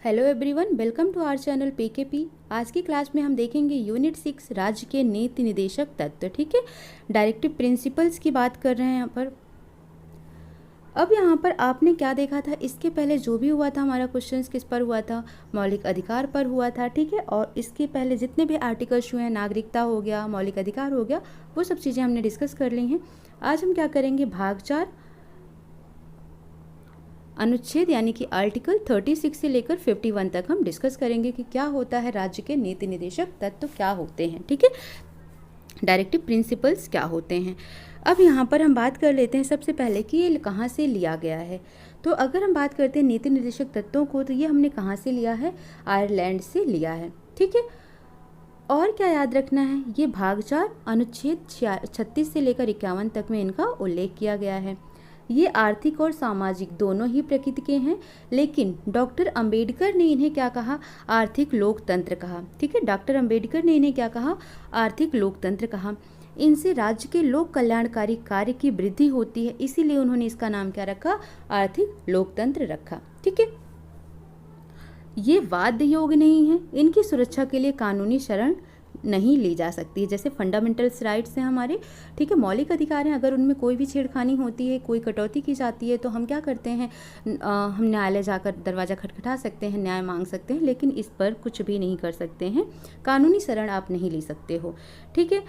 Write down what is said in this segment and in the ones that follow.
Hello everyone, welcome to our channel PKP. आज की class में हम देखेंगे यूनिट 6 राज्य के नीति निदेशक तत्व। ठीक है, डायरेक्टिव प्रिंसिपल्स की बात कर रहे हैं यहाँ पर। अब यहाँ पर आपने क्या देखा था, इसके पहले जो भी हुआ था हमारा क्वेश्चंस किस पर हुआ था, मौलिक अधिकार पर हुआ था। ठीक है, और इसके पहले जितने भी आर्टिकल्स हुए हैं, नागरिकता हो गया, मौलिक अधिकार हो गया, वो सब चीज़ें हमने डिस्कस कर ली हैं। आज हम क्या करेंगे, भाग 4 अनुच्छेद यानी कि आर्टिकल 36 से लेकर 51 तक हम डिस्कस करेंगे कि क्या होता है राज्य के नीति निदेशक तत्व क्या होते हैं। ठीक है, डायरेक्टिव प्रिंसिपल्स क्या होते हैं। अब यहाँ पर हम बात कर लेते हैं सबसे पहले कि ये कहाँ से लिया गया है। तो अगर हम बात करते हैं नीति निदेशक तत्वों को, तो ये हमने कहाँ से लिया है, आयरलैंड से लिया है। ठीक है, और क्या याद रखना है, ये भाग 4 अनुच्छेद 36 से लेकर 51 तक में इनका उल्लेख किया गया है। ये आर्थिक और सामाजिक दोनों ही प्रकृति के हैं, लेकिन डॉक्टर अंबेडकर ने इन्हें क्या कहा, आर्थिक लोकतंत्र कहा। ठीक है, डॉक्टर अंबेडकर ने इन्हें क्या कहा, आर्थिक लोकतंत्र कहा। इनसे राज्य के लोक कल्याणकारी कार्य की वृद्धि होती है, इसीलिए उन्होंने इसका नाम क्या रखा, आर्थिक लोकतंत्र रखा। ठीक है, ये वाद्य योग नहीं है, इनकी सुरक्षा के लिए कानूनी शरण नहीं ली जा सकती है। जैसे फंडामेंटल्स राइट्स हैं हमारे, ठीक है, मौलिक अधिकार हैं, अगर उनमें कोई भी छेड़खानी होती है, कोई कटौती की जाती है, तो हम क्या करते हैं, हम न्यायालय जाकर दरवाज़ा खटखटा सकते हैं, न्याय मांग सकते हैं, लेकिन इस पर कुछ भी नहीं कर सकते हैं, कानूनी शरण आप नहीं ले सकते हो। ठीक है,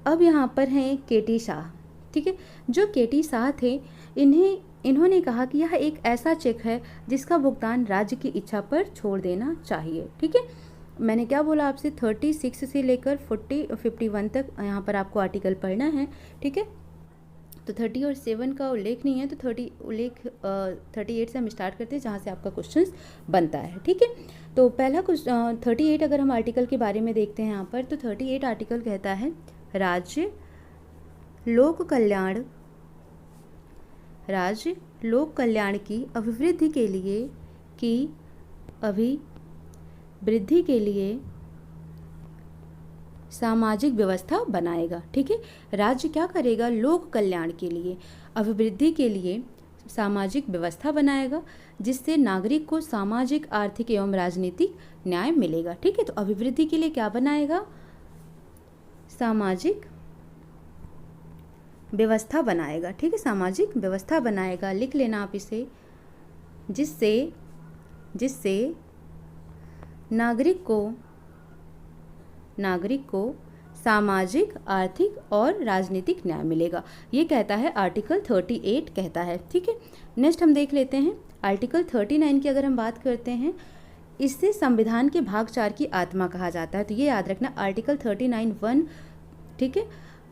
अब यहाँ पर हैं केटी शाह। ठीक है, जो केटी शाह थे, इन्होंने कहा कि यह एक ऐसा चेक है जिसका भुगतान राज्य की इच्छा पर छोड़ देना चाहिए। ठीक है, मैंने क्या बोला आपसे, 36 से लेकर 51 तक यहाँ पर आपको आर्टिकल पढ़ना है। ठीक है, तो 30 और 7 का उल्लेख नहीं है, तो 38 से हम स्टार्ट करते हैं, जहाँ से आपका क्वेश्चन बनता है। ठीक है, तो पहला कुछ 38 अगर हम आर्टिकल के बारे में देखते हैं यहाँ पर, तो 38 आर्टिकल कहता है राज्य लोक कल्याण की अभिवृद्धि के लिए सामाजिक व्यवस्था बनाएगा। ठीक है, राज्य क्या करेगा, लोक कल्याण के लिए, अभिवृद्धि के लिए सामाजिक व्यवस्था बनाएगा, जिससे नागरिक को सामाजिक, आर्थिक एवं राजनीतिक न्याय मिलेगा। ठीक है, तो अभिवृद्धि के लिए क्या बनाएगा, सामाजिक व्यवस्था बनाएगा। ठीक है, सामाजिक व्यवस्था बनाएगा, लिख लेना आप इसे, जिससे नागरिक को सामाजिक, आर्थिक और राजनीतिक न्याय मिलेगा। ये कहता है आर्टिकल 38 कहता है। ठीक है, नेक्स्ट हम देख लेते हैं आर्टिकल 39 की। अगर हम बात करते हैं, इससे संविधान के भाग 4 की आत्मा कहा जाता है। तो ये याद रखना, आर्टिकल 39(1), ठीक है,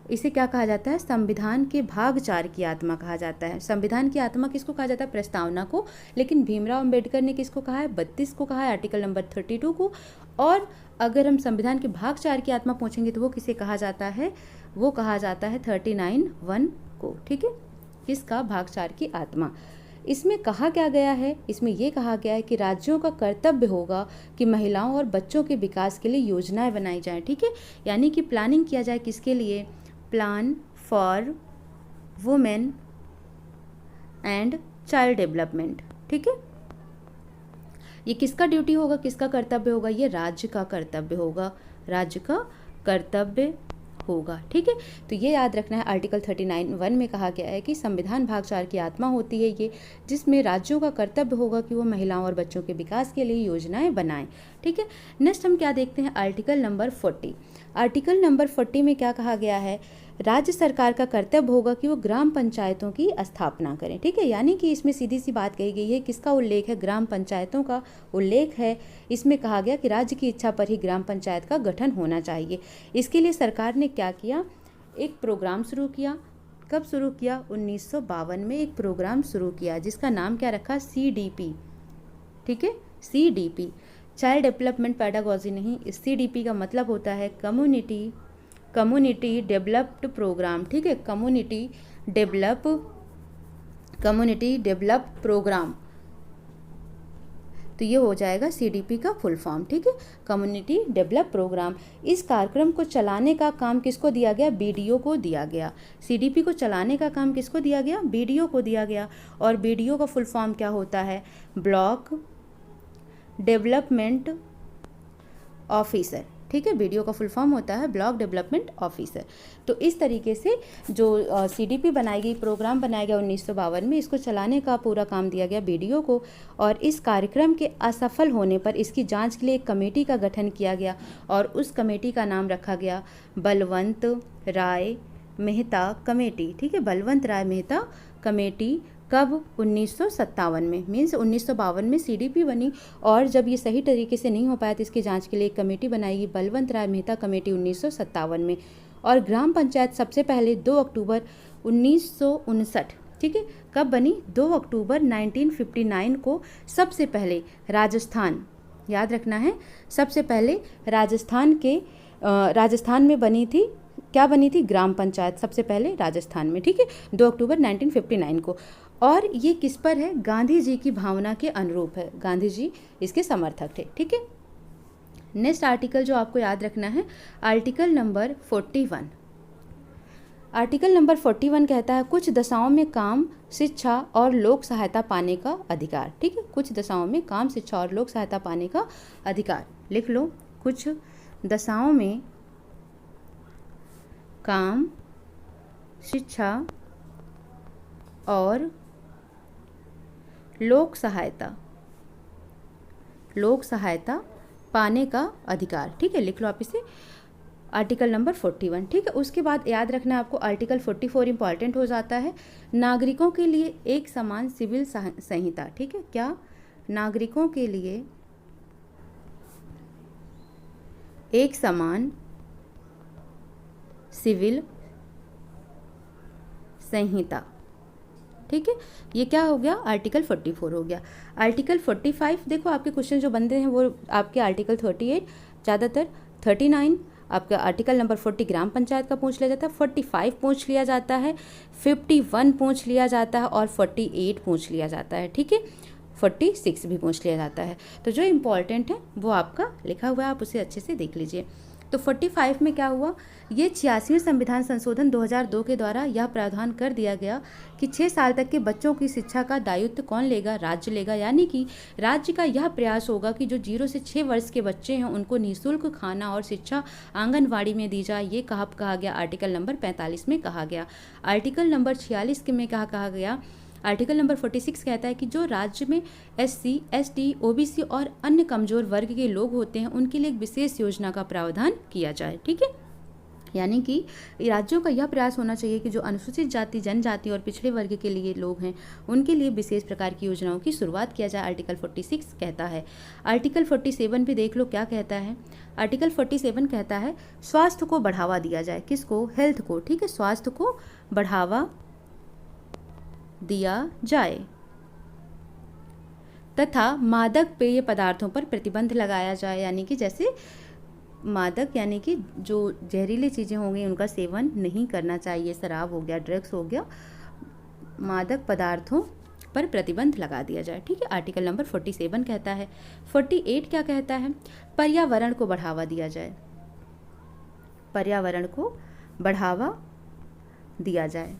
इसे क्या कहा जाता है, संविधान के भाग 4 की आत्मा कहा जाता है। संविधान की आत्मा किसको कहा जाता है, प्रस्तावना को, लेकिन भीमराव अंबेडकर ने किसको कहा है, 32 को कहा है, आर्टिकल नंबर 32 को। और अगर हम संविधान के भाग 4 की आत्मा पूछेंगे तो वो किसे कहा जाता है, वो कहा जाता है 39(1) को। ठीक है, किसका, भाग 4 की आत्मा। इसमें कहा क्या गया है, इसमें यह कहा गया है कि राज्यों का कर्तव्य होगा कि महिलाओं और बच्चों के विकास के लिए योजनाएं बनाई जाएं। ठीक है, यानी कि प्लानिंग किया जाए, किसके लिए, plan for women and child development. ठीक है, ये किसका ड्यूटी होगा, किसका कर्तव्य होगा, ये राज्य का कर्तव्य होगा, राज्य का कर्तव्य होगा। ठीक है, तो ये याद रखना है, आर्टिकल 39(1) में कहा गया है कि संविधान भाग 4 की आत्मा होती है ये, जिसमें राज्यों का कर्तव्य होगा कि वो महिलाओं और बच्चों के विकास के लिए योजनाएं बनाएं। ठीक है, नेक्स्ट हम क्या देखते हैं, आर्टिकल नंबर 40। आर्टिकल नंबर 40 में क्या कहा गया है, राज्य सरकार का कर्तव्य होगा कि वो ग्राम पंचायतों की स्थापना करें। ठीक है, यानी कि इसमें सीधी सी बात कही गई है, किसका उल्लेख है, ग्राम पंचायतों का उल्लेख है। इसमें कहा गया कि राज्य की इच्छा पर ही ग्राम पंचायत का गठन होना चाहिए। इसके लिए सरकार ने क्या किया, एक प्रोग्राम शुरू किया। कब शुरू किया, 1952 में एक प्रोग्राम शुरू किया, जिसका नाम क्या रखा, CDP। ठीक है, CDP, चाइल्ड डेवलपमेंट पेडागोजी नहीं, CDP का मतलब होता है कम्युनिटी डेवलप्ड प्रोग्राम। ठीक है, कम्युनिटी डेवलप प्रोग्राम, तो ये हो जाएगा CDP का फुल फॉर्म। ठीक है, कम्युनिटी डेवलप प्रोग्राम। इस कार्यक्रम को चलाने का काम किसको दिया गया, BDO को दिया गया। CDP को चलाने का काम किसको दिया गया, BDO को दिया गया। और BDO का फुल फॉर्म क्या होता है, ब्लॉक डेवलपमेंट ऑफिसर, ठीक है। बीडीओ का फुल फॉर्म होता है ब्लॉक डेवलपमेंट ऑफिसर। तो इस तरीके से जो सीडीपी बनाई गई, प्रोग्राम बनाया गया 1952 में, इसको चलाने का पूरा काम दिया गया बीडीओ को। और इस कार्यक्रम के असफल होने पर इसकी जांच के लिए एक कमेटी का गठन किया गया और उस कमेटी का नाम रखा गया बलवंत राय मेहता कमेटी, ठीक है। बलवंत राय मेहता कमेटी कब? 1957 में, मीन्स 1952 में सीडीपी बनी और जब ये सही तरीके से नहीं हो पाया तो इसकी जांच के लिए एक कमेटी बनाई, बलवंत राय मेहता कमेटी 1957 में। और ग्राम पंचायत सबसे पहले 2 अक्टूबर 1959, ठीक है। कब बनी? 2 अक्टूबर 1959 को सबसे पहले राजस्थान, याद रखना है, सबसे पहले राजस्थान में बनी थी। क्या बनी थी? ग्राम पंचायत सबसे पहले राजस्थान में, ठीक है, 2 अक्टूबर 1959 को। और ये किस पर है? गांधी जी की भावना के अनुरूप है, गांधी जी इसके समर्थक थे, ठीक है। नेक्स्ट आर्टिकल जो आपको याद रखना है, आर्टिकल नंबर 41। आर्टिकल नंबर 41 कहता है कुछ दशाओं में काम, शिक्षा और लोक सहायता पाने का अधिकार, ठीक है। कुछ दशाओं में काम, शिक्षा और लोक सहायता पाने का अधिकार, लिख लो। कुछ दशाओं में काम, शिक्षा और लोक सहायता पाने का अधिकार, ठीक है। लिख लो आप इसे, आर्टिकल नंबर 41, ठीक है। उसके बाद याद रखना आपको आर्टिकल 44 इंपॉर्टेंट हो जाता है, नागरिकों के लिए एक समान सिविल संहिता, ठीक है। क्या? नागरिकों के लिए एक समान सिविल संहिता, ठीक है। ये क्या हो गया? आर्टिकल 44 हो गया। आर्टिकल 45, देखो आपके क्वेश्चन जो बनते हैं वो आपके आर्टिकल 38, ज़्यादातर 39 आपका आर्टिकल नंबर 40 ग्राम पंचायत का पूछ लिया जाता है, 45 पूछ लिया जाता है, 51 पूछ लिया जाता है और 48 पूछ लिया जाता है, ठीक है। 46 भी पूछ लिया जाता है। तो जो इम्पॉर्टेंट है वो आपका लिखा हुआ है, आप उसे अच्छे से देख लीजिए। तो 45 में क्या हुआ? ये 86वें संविधान संशोधन 2002 के द्वारा यह प्रावधान कर दिया गया कि 6 साल तक के बच्चों की शिक्षा का दायित्व कौन लेगा? राज्य लेगा। यानी कि राज्य का यह प्रयास होगा कि जो 0 से 6 वर्ष के बच्चे हैं उनको निःशुल्क खाना और शिक्षा आंगनवाड़ी में दी जाए। ये कहा गया? आर्टिकल नंबर 45 में कहा गया। आर्टिकल नंबर 46 में कहा गया? आर्टिकल नंबर 46 कहता है कि जो राज्य में SC, ST, OBC और अन्य कमजोर वर्ग के लोग होते हैं उनके लिए एक विशेष योजना का प्रावधान किया जाए, ठीक है। यानी कि राज्यों का यह प्रयास होना चाहिए कि जो अनुसूचित जाति, जनजाति और पिछड़े वर्ग के लिए लोग हैं उनके लिए विशेष प्रकार की योजनाओं की शुरुआत किया जाए, आर्टिकल 46 कहता है। आर्टिकल 47 भी देख लो क्या कहता है। आर्टिकल 47 कहता है स्वास्थ्य को बढ़ावा दिया जाए। किसको? हेल्थ को, ठीक है। स्वास्थ्य को बढ़ावा दिया जाए तथा मादक पेय पदार्थों पर प्रतिबंध लगाया जाए। यानी कि जैसे मादक, यानी कि जो जहरीली चीज़ें होंगी उनका सेवन नहीं करना चाहिए। शराब हो गया, ड्रग्स हो गया, मादक पदार्थों पर प्रतिबंध लगा दिया जाए, ठीक है। आर्टिकल नंबर 47 कहता है। 48 क्या कहता है? पर्यावरण को बढ़ावा दिया जाए। पर्यावरण को बढ़ावा दिया जाए।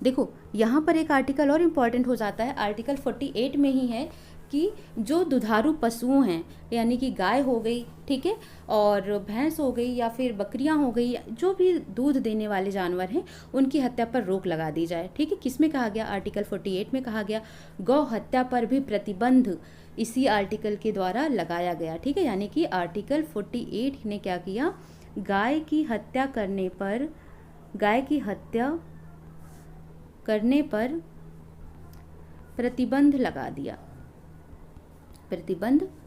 देखो यहाँ पर एक आर्टिकल और इम्पॉर्टेंट हो जाता है, आर्टिकल 48 में ही है कि जो दुधारू पशुओं हैं, यानी कि गाय हो गई, ठीक है, और भैंस हो गई या फिर बकरियां हो गई, जो भी दूध देने वाले जानवर हैं उनकी हत्या पर रोक लगा दी जाए, ठीक है। किस में कहा गया? आर्टिकल 48 में कहा गया। गौ हत्या पर भी प्रतिबंध इसी आर्टिकल के द्वारा लगाया गया, ठीक है। यानी कि आर्टिकल 48 ने क्या किया? गाय की हत्या करने पर प्रतिबंध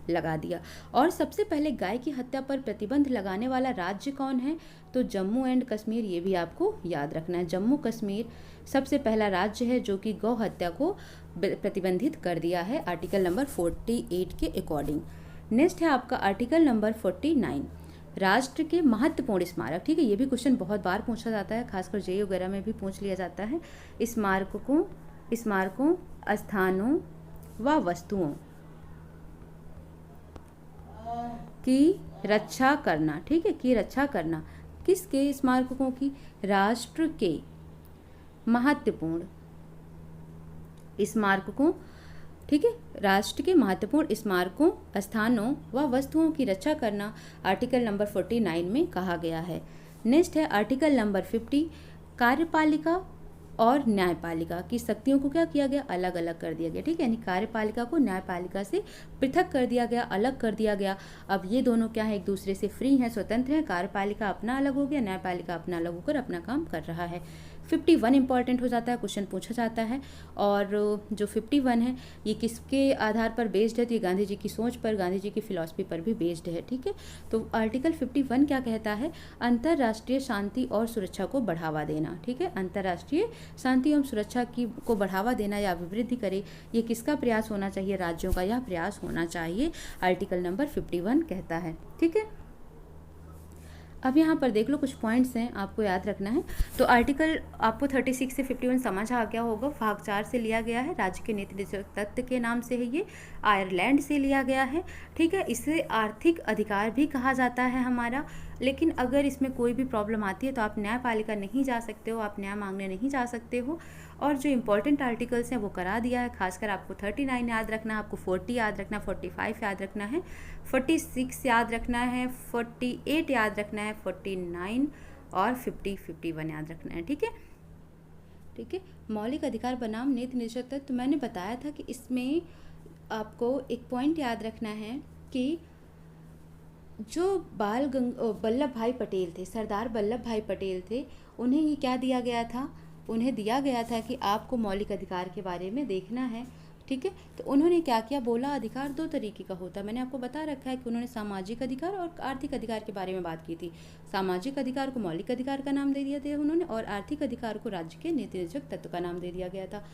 लगा दिया। और सबसे पहले गाय की हत्या पर प्रतिबंध लगाने वाला राज्य कौन है? तो जम्मू एंड कश्मीर। ये भी आपको याद रखना है, जम्मू कश्मीर सबसे पहला राज्य है जो कि गौ हत्या को प्रतिबंधित कर दिया है आर्टिकल नंबर 48 के अकॉर्डिंग। नेक्स्ट है आपका आर्टिकल नंबर 49, राष्ट्र के महत्वपूर्ण स्मारक, ठीक है। ये भी क्वेश्चन बहुत बार पूछा जाता है, खासकर जेईई वगैरह में भी पूछ लिया जाता है। स्मारकों, स्थानों व वस्तुओं की रक्षा करना, ठीक है, की रक्षा करना। किसके? स्मारकों की? राष्ट्र के महत्वपूर्ण स्मारकों ठीक है, राष्ट्र के महत्वपूर्ण स्मारकों, स्थानों व वस्तुओं की रक्षा करना आर्टिकल नंबर 49 में कहा गया है। नेक्स्ट है आर्टिकल नंबर 50, कार्यपालिका और न्यायपालिका की शक्तियों को क्या किया गया, अलग अलग कर दिया गया। ठीक है, यानी कार्यपालिका को न्यायपालिका से पृथक कर दिया गया, अलग कर दिया गया। अब ये दोनों क्या है, एक दूसरे से फ्री हैं, स्वतंत्र हैं। कार्यपालिका अपना अलग हो गया, न्यायपालिका अपना अलग होकर अपना काम कर रहा है। 51 इंपॉर्टेंट हो जाता है, क्वेश्चन पूछा जाता है। और जो 51 है ये किसके आधार पर बेस्ड है, तो ये गांधी जी की सोच पर, गांधी जी की फिलॉसफी पर भी बेस्ड है। ठीक है, तो आर्टिकल 51 क्या कहता है, अंतर्राष्ट्रीय शांति और सुरक्षा को बढ़ावा देना। ठीक है, अंतर्राष्ट्रीय शांति एवं सुरक्षा को बढ़ावा देना या अभिवृद्धि करे, ये किसका प्रयास होना चाहिए, राज्यों का यह प्रयास होना चाहिए, आर्टिकल नंबर 51 कहता है। ठीक है, अब यहाँ पर देख लो कुछ पॉइंट्स हैं आपको याद रखना है। तो आर्टिकल आपको 36 से 51 समझ आ गया होगा, भाग 4 से लिया गया है, राज्य के नीति निर्देशक तत्व के नाम से है, ये आयरलैंड से लिया गया है। ठीक है, इसे आर्थिक अधिकार भी कहा जाता है हमारा। लेकिन अगर इसमें कोई भी प्रॉब्लम आती है तो आप न्यायपालिका नहीं जा सकते हो, आप न्याय मांगने नहीं जा सकते हो। और जो इंपॉर्टेंट आर्टिकल्स हैं वो करा दिया है, खासकर आपको 39 याद रखना है, आपको 40 याद रखना है, 45 याद रखना है, 46 याद रखना है, 48 याद रखना है, 49 और 51 याद रखना है। ठीक है, ठीक है, मौलिक अधिकार बनाम नीति निर्देशक तत्व, तो मैंने बताया था कि इसमें आपको एक पॉइंट याद रखना है कि जो वल्लभ भाई पटेल थे, सरदार वल्लभ भाई पटेल थे, उन्हें ये क्या दिया गया था, उन्हें दिया गया था कि आपको मौलिक अधिकार के बारे में देखना है। ठीक है, तो उन्होंने क्या किया, बोला अधिकार दो तरीके का होता है। मैंने आपको बता रखा है कि उन्होंने सामाजिक अधिकार और आर्थिक अधिकार के बारे में बात की थी। सामाजिक अधिकार को मौलिक अधिकार का नाम दे दिया था उन्होंने, और आर्थिक अधिकार को राज्य के नीति निर्देशक तत्व का नाम दे दिया गया था।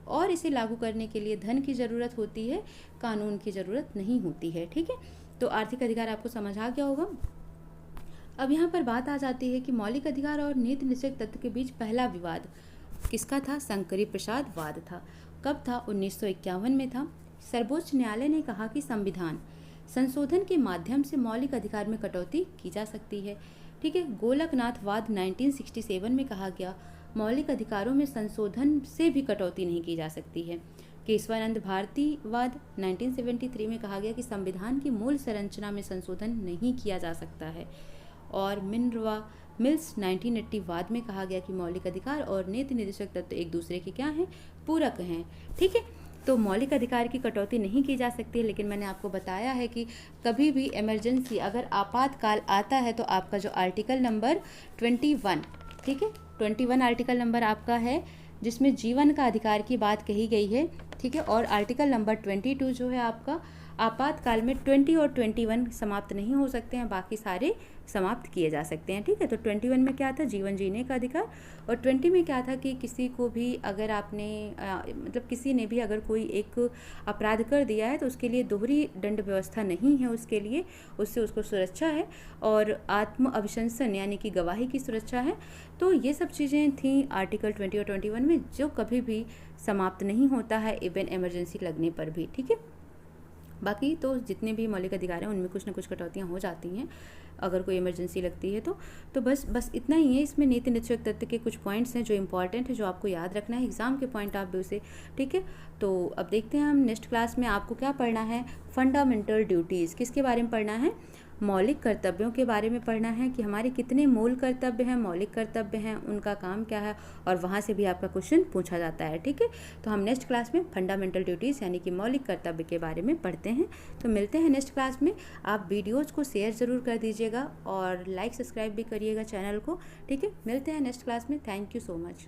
और इसे लागू करने के लिए धन की ज़रूरत होती है, कानून की ज़रूरत नहीं होती है। ठीक है, तो आर्थिक अधिकार आपको समझ आ गया होगा। अब यहाँ पर बात आ जाती है कि मौलिक अधिकार और नीति निर्देशक तत्व के बीच पहला विवाद किसका था, शंकरी प्रसाद वाद था। कब था, 1951 में था। सर्वोच्च न्यायालय ने कहा कि संविधान संशोधन के माध्यम से मौलिक अधिकार में कटौती की जा सकती है। ठीक है, गोलकनाथ वाद 1967 में कहा गया, मौलिक अधिकारों में संशोधन से भी कटौती नहीं की जा सकती है। केशवानंद भारती वाद 1973 में कहा गया कि संविधान की मूल संरचना में संशोधन नहीं किया जा सकता है। और मिनर्वा मिल्स 1980 वाद में कहा गया कि मौलिक अधिकार और नीति निर्देशक तत्व एक दूसरे के क्या हैं, पूरक हैं। ठीक है, तो मौलिक अधिकार की कटौती नहीं की जा सकती है। लेकिन मैंने आपको बताया है कि कभी भी इमरजेंसी, अगर आपातकाल आता है तो आपका जो आर्टिकल नंबर 21, ठीक है, 21 आर्टिकल नंबर आपका है जिसमें जीवन का अधिकार की बात कही गई है। ठीक है, और आर्टिकल नंबर 22 जो है आपका, आपातकाल में 20 और 21 समाप्त नहीं हो सकते हैं, बाकी सारे समाप्त किए जा सकते हैं। ठीक है, तो 21 में क्या था, जीवन जीने का अधिकार, और 20 में क्या था कि किसी को भी अगर आपने मतलब किसी ने भी अगर कोई एक अपराध कर दिया है तो उसके लिए दोहरी दंड व्यवस्था नहीं है, उसके लिए उससे उसको सुरक्षा है, और आत्म अभिशंसन यानी कि गवाही की सुरक्षा है। तो ये सब चीज़ें थी आर्टिकल 20 और 21 में, जो कभी भी समाप्त नहीं होता है, इवन इमरजेंसी लगने पर भी। ठीक है, बाकी तो जितने भी मौलिक अधिकार हैं उनमें कुछ ना कुछ कटौतियाँ हो जाती हैं अगर कोई इमरजेंसी लगती है तो बस इतना ही है। इसमें नीति निर्देशक तत्व के कुछ पॉइंट्स हैं जो इंपॉर्टेंट है, जो आपको याद रखना है, एग्जाम के पॉइंट ऑफ व्यू से। ठीक है, तो अब देखते हैं हम नेक्स्ट क्लास में आपको क्या पढ़ना है, फंडामेंटल ड्यूटीज़, किसके बारे में पढ़ना है, मौलिक कर्तव्यों के बारे में पढ़ना है कि हमारे कितने मूल कर्तव्य हैं, मौलिक कर्तव्य हैं, उनका काम क्या है, और वहाँ से भी आपका क्वेश्चन पूछा जाता है। ठीक है, तो हम नेक्स्ट क्लास में फंडामेंटल ड्यूटीज़ यानी कि मौलिक कर्तव्य के बारे में पढ़ते हैं। तो मिलते हैं नेक्स्ट क्लास में। आप वीडियोज़ को शेयर ज़रूर कर दीजिएगा और लाइक सब्सक्राइब भी करिएगा चैनल को। ठीक है, मिलते हैं नेक्स्ट क्लास में। Thank you so much.